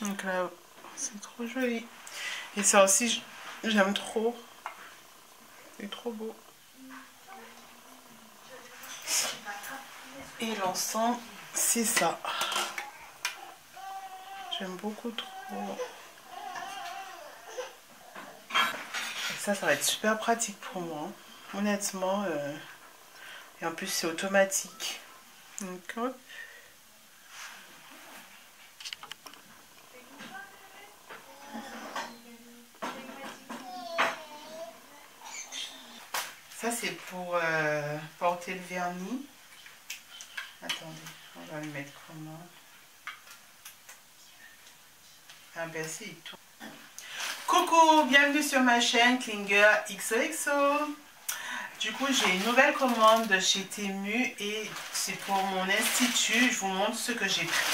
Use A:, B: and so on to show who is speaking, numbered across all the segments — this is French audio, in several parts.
A: Donc là, c'est trop joli. Et ça aussi, j'aime trop. C'est trop beau. Et l'ensemble, c'est ça. J'aime beaucoup trop. Et ça va être super pratique pour moi. Honnêtement. Et en plus, c'est automatique. Donc, hop. Ça, c'est pour porter le vernis. Attendez, on va le mettre comment? Ah ben si, il tourne. Coucou, bienvenue sur ma chaîne Klinger XOXO. Du coup, j'ai une nouvelle commande de chez Temu et c'est pour mon institut. Je vous montre ce que j'ai pris.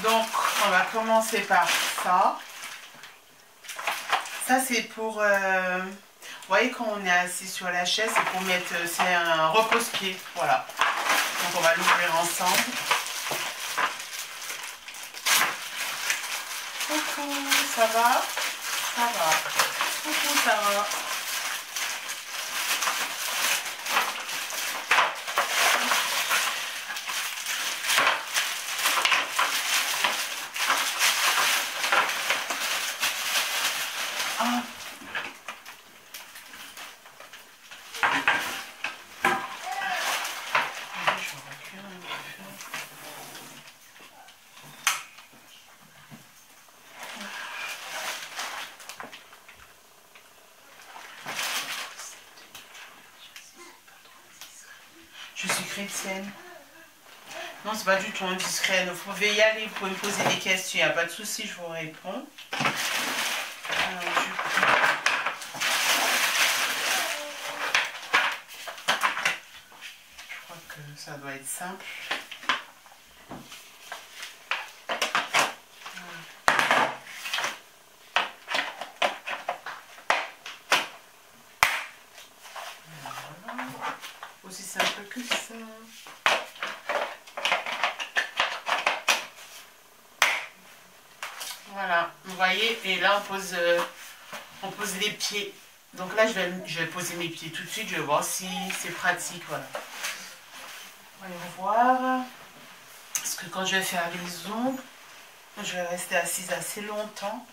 A: Donc, on va commencer par ça. Ça, c'est pour... vous voyez, quand on est assis sur la chaise, c'est pour mettre... C'est un repose-pied. Voilà. Donc, on va l'ouvrir ensemble. Coucou, ça va? Ça va. Coucou, ça va. Ah. Je suis chrétienne. Non, c'est pas du tout indiscret. Vous pouvez y aller, vous pouvez me poser des questions. Il n'y a pas de souci, je vous réponds. Alors, du coup, je crois que ça doit être simple. Voilà. Aussi simple que ça. Voilà, vous voyez, et là on pose les pieds. Donc là je vais poser mes pieds tout de suite, je vais voir si c'est pratique. Voilà. Voyons voir. Parce que quand je vais faire les ongles, je vais rester assise assez longtemps.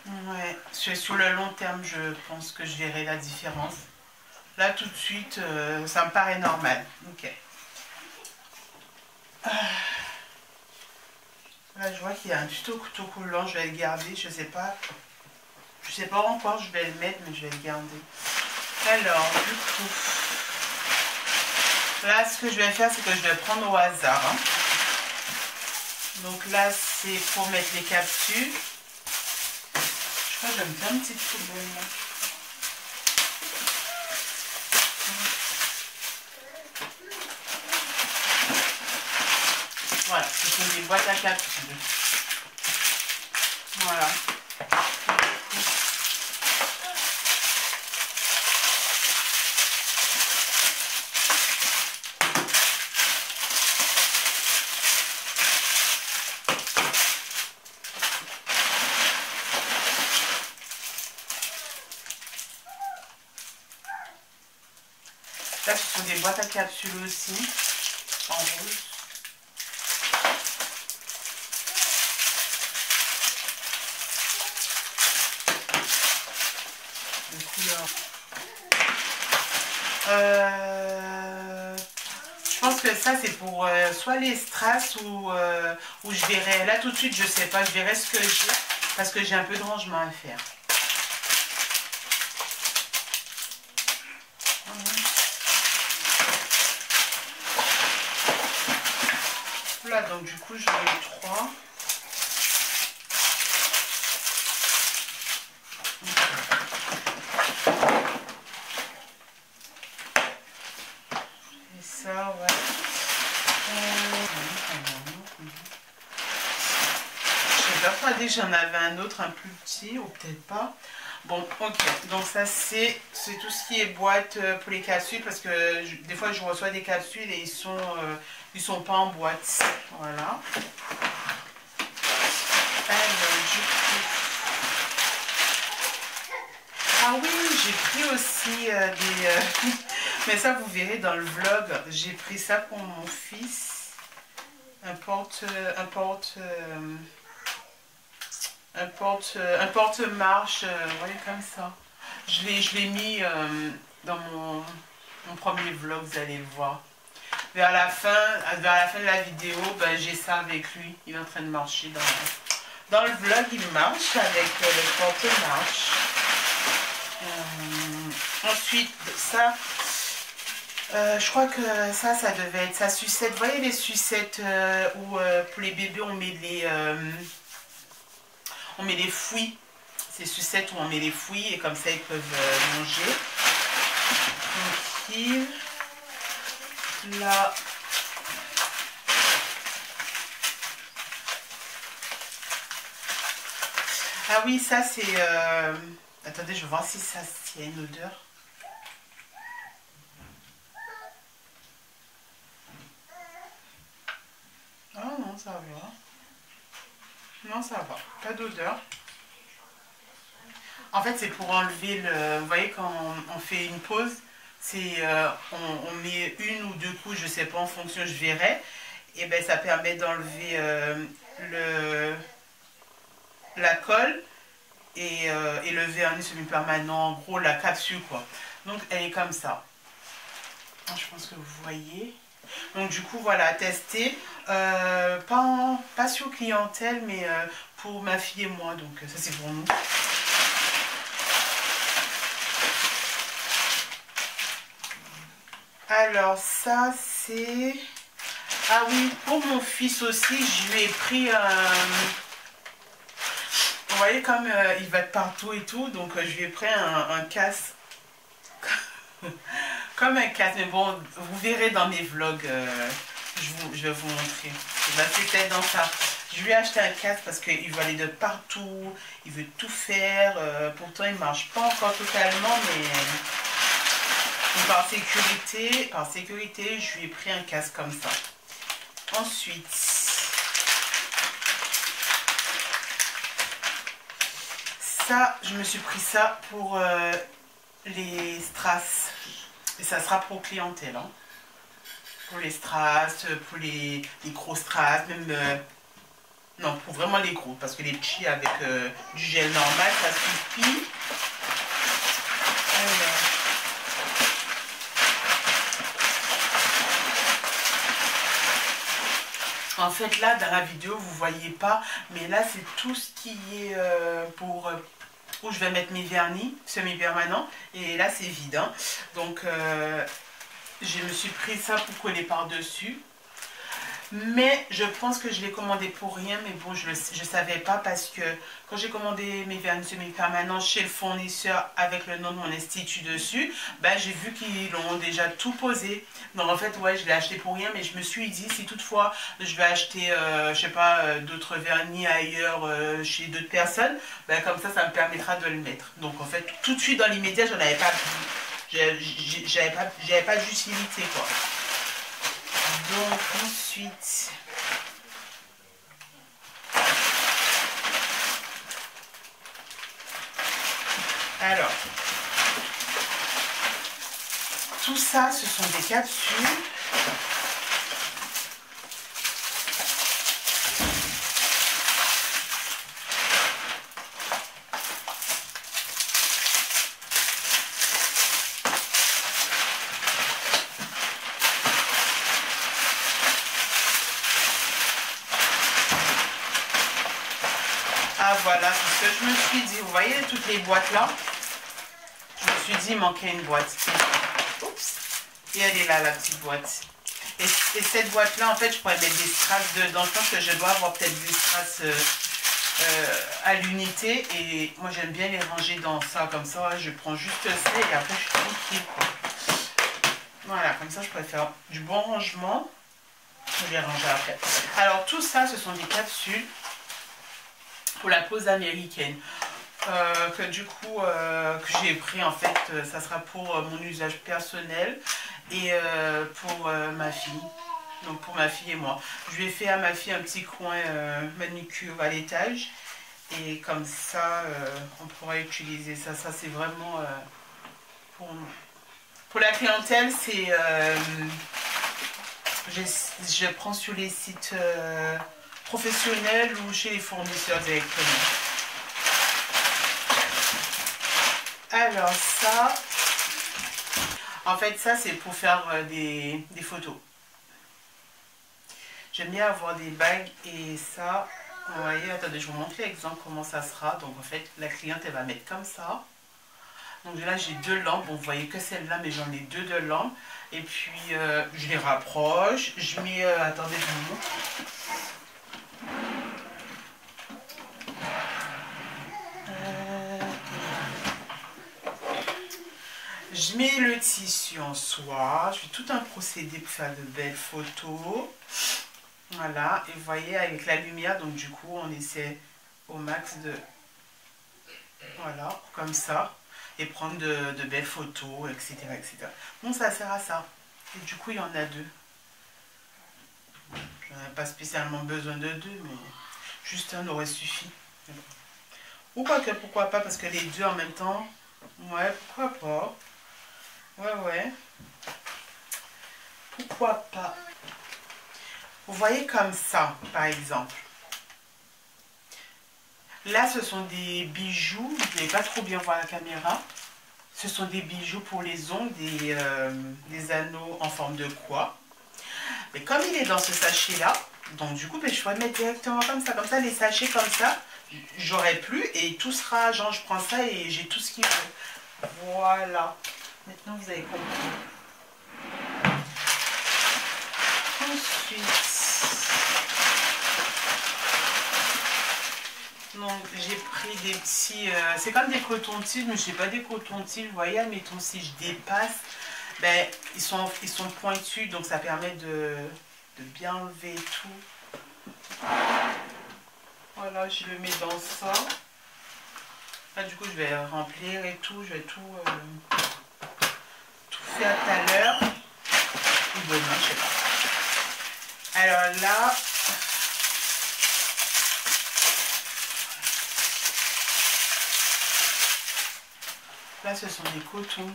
A: Ouais, sur le long terme, je pense que je verrai la différence. Là tout de suite, ça me paraît normal. Ok. Là, je vois qu'il y a un tuto couteau coulant, je vais le garder, je sais pas encore, je vais le mettre, mais je vais le garder. Alors, du coup, là, ce que je vais faire, c'est que je vais prendre au hasard. Hein. Donc là, c'est pour mettre les capsules. Je crois que je vais me faire une petite poubelle là. Voilà, ce sont des boîtes à capsules. Voilà. Là, ce sont des boîtes à capsules aussi, en rouge. Je pense que ça c'est pour soit les strass ou je verrai, là tout de suite je sais pas, je verrai ce que j'ai parce que j'ai un peu de rangement à faire. Voilà, donc du coup j'en ai 3. Ça, ouais. Je sais pas, j'en avais un autre, un plus petit, ou peut-être pas. Bon, ok. Donc ça, c'est tout ce qui est boîte pour les capsules. Parce que des fois, je reçois des capsules et ils sont pas en boîte. Voilà. Alors, ah oui, j'ai pris aussi des... mais ça, vous verrez dans le vlog. J'ai pris ça pour mon fils. Un porte-marche, voyez, comme ça. Je l'ai mis dans mon premier vlog, vous allez le voir. Vers la fin de la vidéo, ben, j'ai ça avec lui. Il est en train de marcher dans le vlog, il marche avec le porte-marche. Ensuite, ça, je crois que ça devait être sa sucette. Vous voyez les sucettes où pour les bébés on met les fouilles. Ces sucettes où on met les fouilles et comme ça ils peuvent manger. Tranquille. Là. Ah oui, ça c'est... Attendez, je vais voir si s'il y a une odeur. Ah non, ça va. Non, ça va. Pas d'odeur. En fait, c'est pour enlever le... Vous voyez, quand on fait une pause, c'est on met une ou deux couches, je sais pas, en fonction, je verrai. Et ben ça permet d'enlever la colle et le vernis semi-permanent, en gros, la capsule, quoi. Donc, elle est comme ça. Je pense que vous voyez. Donc du coup voilà, à tester, pas sur clientèle, mais pour ma fille et moi, donc ça c'est pour nous. Alors ça c'est... Ah oui, pour mon fils aussi, je lui ai pris un... Vous voyez comme il va de partout et tout, donc je lui ai pris un casque. Comme un casque, mais bon, vous verrez dans mes vlogs, je vais vous montrer. C'était dans ça. Je lui ai acheté un casque parce qu'il veut aller de partout, il veut tout faire. Pourtant, il ne marche pas encore totalement, mais par sécurité, je lui ai pris un casque comme ça. Ensuite, ça, je me suis pris ça pour les strass. Et ça sera pour clientèle, hein. Pour les strass, pour les gros strass, même... non, pour vraiment les gros, parce que les petits avec du gel normal, ça suffit. En fait, là, dans la vidéo, vous ne voyez pas, mais là, c'est tout ce qui est pour... où je vais mettre mes vernis semi-permanents. Et là, c'est vide, hein. Donc, je me suis pris ça pour coller par-dessus. Mais je pense que je l'ai commandé pour rien. Mais bon, je ne savais pas parce que quand j'ai commandé mes vernis semi-permanents chez le fournisseur avec le nom de mon institut dessus, ben, j'ai vu qu'ils l'ont déjà tout posé. Donc en fait, ouais, je l'ai acheté pour rien. Mais je me suis dit, si toutefois je vais acheter, je sais pas, d'autres vernis ailleurs chez d'autres personnes, ben, comme ça me permettra de le mettre. Donc en fait, tout de suite dans l'immédiat, j'en avais pas... J'avais pas d'utilité, quoi. Donc ensuite, alors, tout ça, ce sont des capsules. Ah voilà, c'est ce que je me suis dit. Vous voyez toutes les boîtes là? Je me suis dit, il manquait une boîte. Oups. Et elle est là, la petite boîte. Et cette boîte là, en fait, je pourrais mettre des strass dedans. Je pense que je dois avoir peut-être des strass à l'unité. Et moi, j'aime bien les ranger dans ça. Comme ça, je prends juste ça et après, je suis tranquille, quoi. Voilà, comme ça, je pourrais faire du bon rangement. Je vais ranger après. Alors, tout ça, ce sont des capsules pour la pause américaine. que du coup que j'ai pris en fait, ça sera pour mon usage personnel et pour ma fille. Donc pour ma fille et moi. Je lui ai fait à ma fille un petit coin manucure à l'étage. Et comme ça, on pourra utiliser ça. Ça, c'est vraiment pour nous. Pour la clientèle, c'est... je prends sur les sites professionnels ou chez les fournisseurs directement. Alors ça... En fait, ça, c'est pour faire des photos. J'aime bien avoir des bagues et ça... Vous voyez, attendez, je vous montre l'exemple comment ça sera. Donc en fait, la cliente, elle va mettre comme ça. Donc là, j'ai deux lampes. Bon, vous voyez que celle-là, mais j'en ai deux de lampes. Et puis, je les rapproche. Je mets... attendez, je vous montre. Je mets le tissu en soie. Je fais tout un procédé pour faire de belles photos. Voilà, et vous voyez avec la lumière, donc du coup on essaie au max de, voilà, comme ça, et prendre de belles photos, etc., etc. Bon, ça sert à ça. Et du coup il y en a deux. J'en ai pas spécialement besoin de deux, mais juste un aurait suffi. Ou quoi que, pourquoi pas, parce que les deux en même temps, ouais, pourquoi pas. Ouais. Pourquoi pas. Vous voyez comme ça, par exemple. Là, ce sont des bijoux. Vous ne pouvez pas trop bien voir la caméra. Ce sont des bijoux pour les ongles, des anneaux en forme de croix. Mais comme il est dans ce sachet-là, donc du coup, je pourrais le mettre directement comme ça. Comme ça, les sachets comme ça, j'aurai plus. Et tout sera, genre, je prends ça et j'ai tout ce qu'il faut. Voilà. Maintenant, vous avez compris. Ensuite... Donc j'ai pris des petits, c'est comme des cotons-tiges, mais je sais pas des cotons-tiges, vous voyez, admettons si je dépasse, ben ils sont pointus, donc ça permet de bien enlever tout. Voilà, je le mets dans ça. Là du coup je vais remplir et tout, je vais tout faire tout à l'heure, ou demain, je sais pas. Alors là... Là, ce sont des cotons.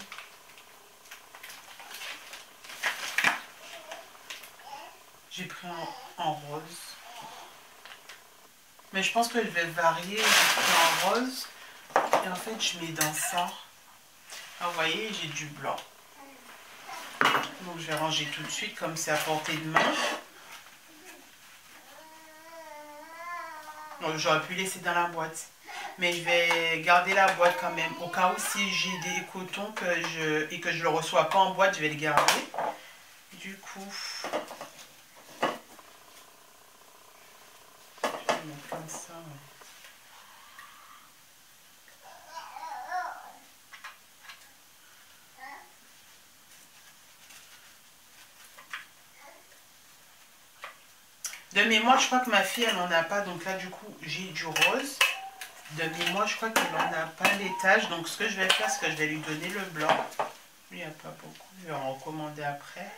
A: J'ai pris en rose. Mais je pense que je vais varier. J'ai pris en rose. Et en fait, je mets dans ça. Alors, vous voyez, j'ai du blanc. Donc, je vais ranger tout de suite comme c'est à portée de main. Donc, j'aurais pu laisser dans la boîte. Mais je vais garder la boîte quand même. Au cas où si j'ai des cotons et que je ne le reçois pas en boîte, je vais les garder. Du coup, je vais mettre comme ça. Ouais. De mémoire, je crois que ma fille, elle n'en a pas. Donc là, du coup, j'ai du rose. De mémoire, je crois qu'elle n'en a pas l'étage. Donc, ce que je vais faire, c'est que je vais lui donner le blanc. Lui, il n'y a pas beaucoup. Je vais en recommander après.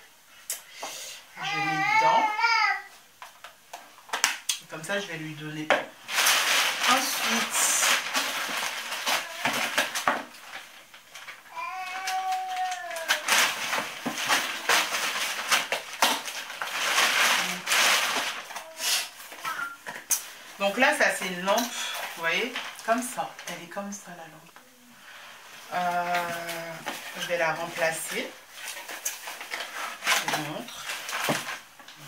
A: Je mets dedans. Et comme ça, je vais lui donner. Ensuite, donc là, ça c'est une lampe, vous voyez, comme ça. Elle est comme ça, la lampe. Je vais la remplacer. Je vous montre.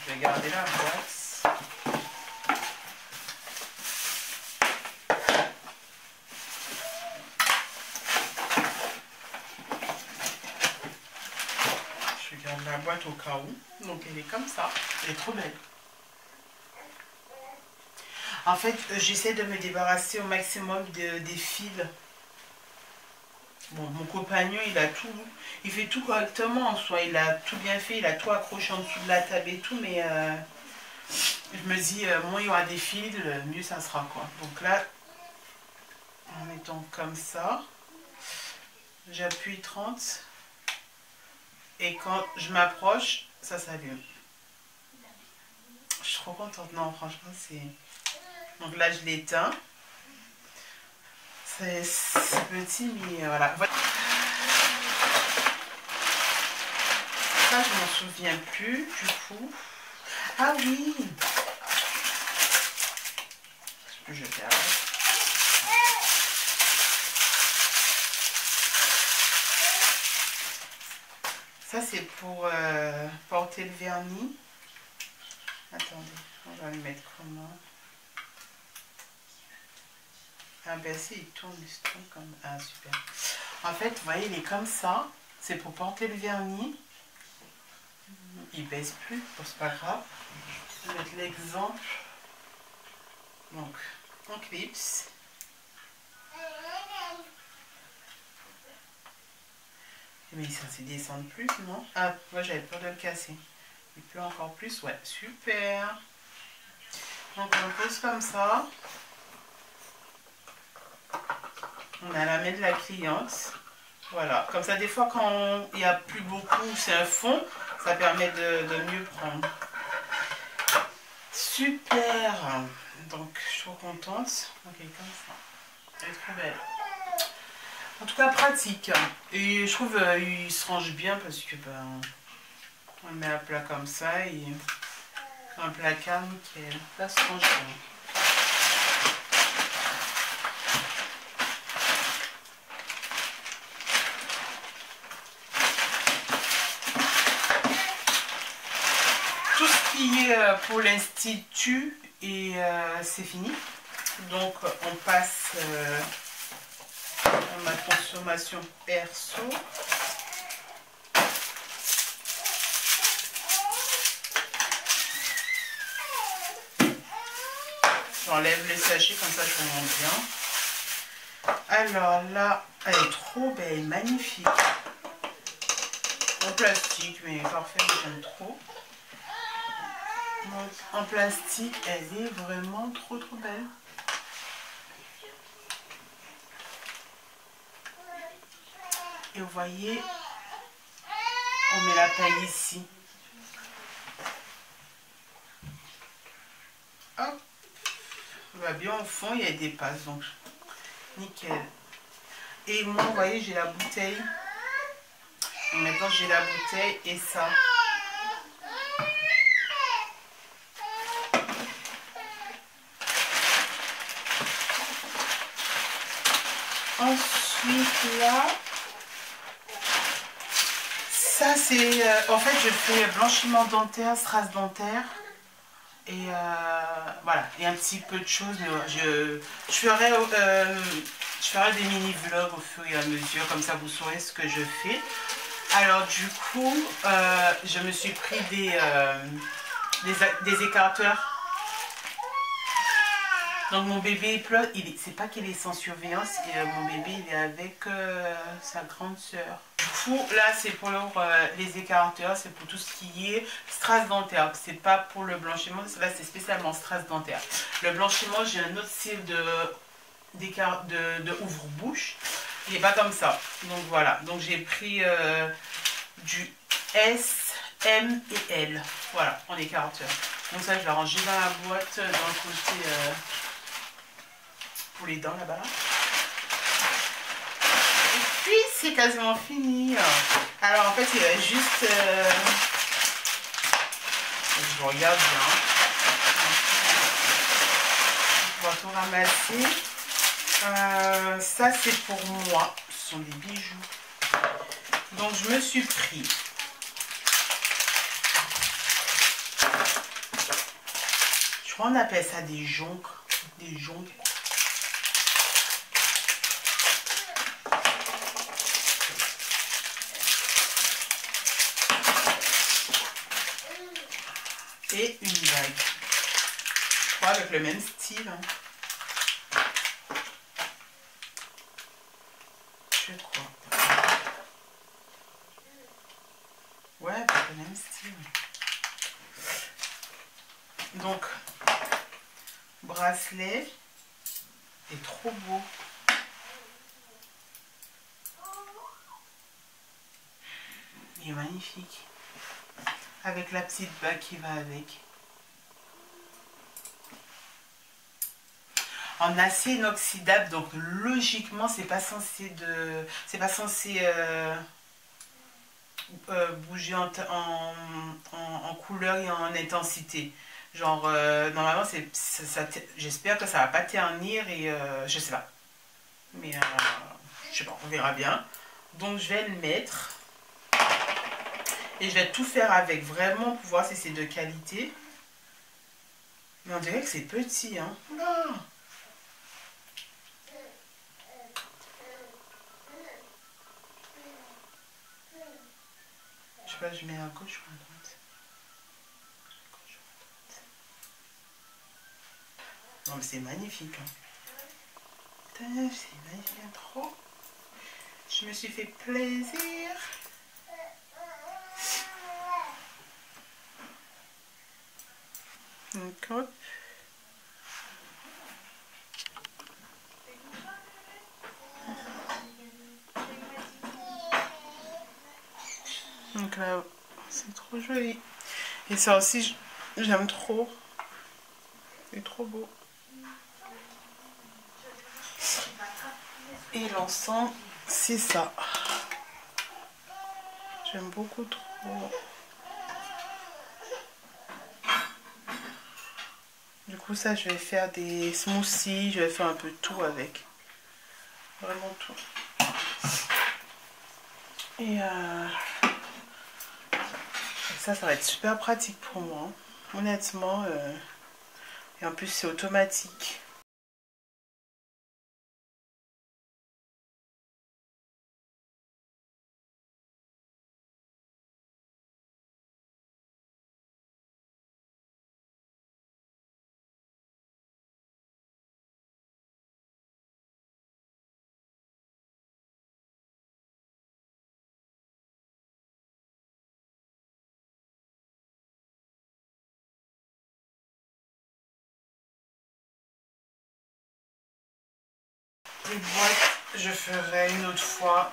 A: Je vais garder la boîte. Je garde la boîte au cas où. Donc elle est comme ça. Elle est trop belle. En fait, j'essaie de me débarrasser au maximum des fils. Bon, mon compagnon, il a tout, il fait tout correctement en soi, il a tout bien fait, il a tout accroché en dessous de la table et tout, mais je me dis, moins il y aura des fils, mieux ça sera, quoi. Donc là, en mettant comme ça. J'appuie 30 et quand je m'approche, ça s'allume. Je suis trop contente. Non, franchement, c'est... Donc là, je l'éteins. C'est petit, mais voilà. Ça, je m'en souviens plus, du coup. Ah oui! Je peux jeter après. Ça, c'est pour porter le vernis. Attendez, on va le mettre comment? Ah ben si, il tourne comme... Ah super. En fait, vous voyez, il est comme ça. C'est pour porter le vernis. Il baisse plus, bon, c'est pas grave. Je vais mettre l'exemple. Donc, on clipse. Mais ça ne descend plus, non? Ah, moi j'avais peur de le casser. Il pleut encore plus, ouais, super. Donc on le pose comme ça. On a la main de la cliente. Voilà, comme ça des fois quand il n'y a plus beaucoup, c'est un fond, ça permet de mieux prendre. Super. Donc je suis trop contente. Donc elle est comme ça. Elle est trop belle. En tout cas pratique. Et je trouve il se range bien parce que ben, on le met à plat comme ça et un placard nickel. Là se range bien. Tout ce qui est pour l'institut et c'est fini. Donc on passe à ma consommation perso. J'enlève les sachets comme ça je remonte bien. Alors là, elle est trop belle, magnifique. En plastique, mais parfait, j'aime trop. Donc, en plastique, elle est vraiment trop belle. Et vous voyez, on met la paille ici. Hop. On va bien au fond, il y a des passes, donc nickel. Et moi, vous voyez, j'ai la bouteille. Et maintenant, j'ai la bouteille et ça. Ensuite, là, ça c'est... en fait, je fais blanchiment dentaire, strass dentaire. Et voilà, et un petit peu de choses. Je ferai des mini-vlogs au fur et à mesure, comme ça vous saurez ce que je fais. Alors du coup, je me suis pris des écarteurs. Donc mon bébé il pleure, c'est pas qu'il est sans surveillance, mon bébé il est avec sa grande soeur. Du coup là c'est pour les écarteurs, c'est pour tout ce qui est strass dentaire, c'est pas pour le blanchiment, là c'est spécialement strass dentaire. Le blanchiment j'ai un autre style de ouvre-bouche, il n'est pas comme ça. Donc voilà, donc j'ai pris du S, M et L, voilà en écarteur. Donc ça je vais ranger dans la boîte, dans le côté... pour les dents là-bas. Et puis c'est quasiment fini. Alors en fait il y a juste... je regarde bien. On va tout ramasser. Ça c'est pour moi. Ce sont des bijoux. Donc je me suis pris... Je crois qu'on appelle ça des joncs. Des joncs. Et une bague. Je crois avec le même style. Hein. Je crois. Ouais, avec le même style. Donc, bracelet est trop beau. Il est magnifique. Avec la petite bague qui va avec. En acier inoxydable, donc logiquement c'est pas censé bouger en couleur et en intensité. Genre normalement j'espère que ça va pas ternir et je sais pas. Mais je sais pas, on verra bien. Donc je vais le mettre. Et je vais tout faire avec, vraiment, pour voir si c'est de qualité. Mais on dirait que c'est petit, hein. Non. Je sais pas, je mets à gauche ou à droite. Non, mais c'est magnifique, hein. C'est magnifique, trop. Je me suis fait plaisir. Donc, hop. Donc là, c'est trop joli. Et ça aussi, j'aime trop. C'est trop beau. Et l'encens, c'est ça. J'aime beaucoup trop. Du coup, ça, je vais faire des smoothies. Je vais faire un peu tout avec. Vraiment tout. Et ça va être super pratique pour moi. Honnêtement. Et en plus, c'est automatique. Les boîtes, je ferai une autre fois.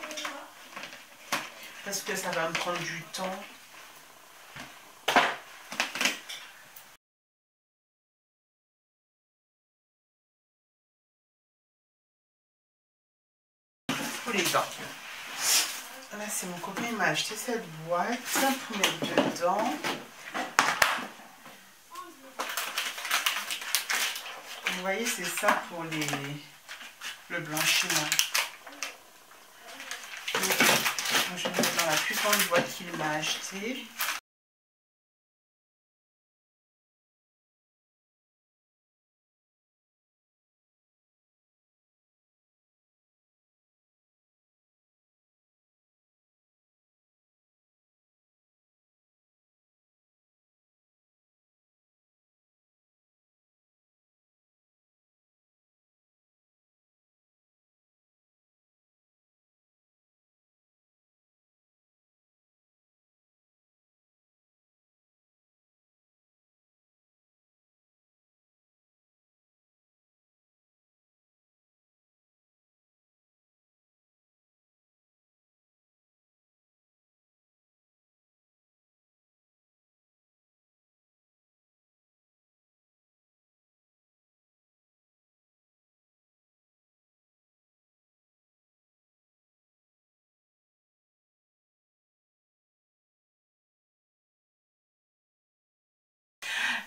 A: Parce que ça va me prendre du temps. Pour les dents. Là, c'est mon copain, il m'a acheté cette boîte pour mettre dedans. Vous voyez, c'est ça pour le blanchiment. Donc, je vais mettre dans la plus grande boîte qu'il m'a achetée.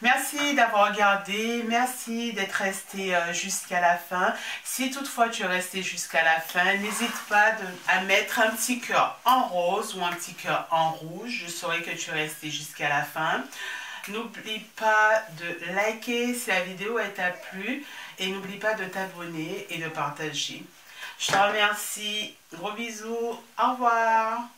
A: Merci d'avoir regardé, merci d'être resté jusqu'à la fin. Si toutefois tu es resté jusqu'à la fin, n'hésite pas à mettre un petit cœur en rose ou un petit cœur en rouge. Je saurai que tu es resté jusqu'à la fin. N'oublie pas de liker si la vidéo t'a plu et n'oublie pas de t'abonner et de partager. Je te remercie. Gros bisous. Au revoir.